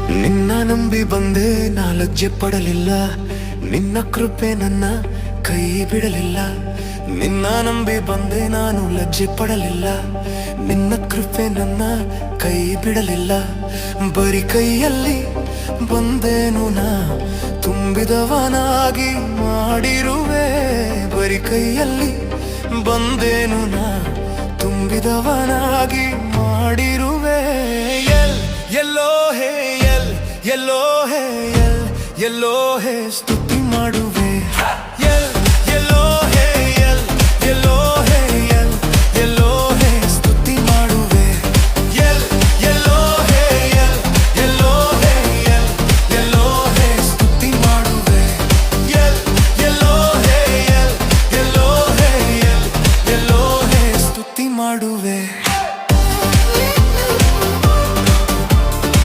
ನಿನ್ನ ನಂಬಿ ಬಂದೆ ನಾ ಲಜ್ಜೆ ಪಡಲಿಲ್ಲ, ನಿನ್ನ ಕೃಪೆ ನನ್ನ ಕೈ ಬಿಡಲಿಲ್ಲ. ನಿನ್ನ ನಂಬಿ ಬಂದೆ ನಾನು ಲಜ್ಜೆ ಪಡಲಿಲ್ಲ, ನಿನ್ನ ಕೃಪೆ ನನ್ನ ಕೈ ಬಿಡಲಿಲ್ಲ. ಬರಿ ಕೈಯಲ್ಲಿ ಬಂದೇನು ನಾ ತುಂಬಿದವನಾಗಿ ಮಾಡಿರುವೆ, ಬರಿ ಕೈಯಲ್ಲಿ ಬಂದೇನು ನಾ ತುಂಬಿದವನಾಗಿ ಮಾಡಿರುವೆ. ಎಲ್ಲೋ ಹೇ ಎಲ್ಲೋ ಹೇ ಎಲ್ಲೋ ಹೇ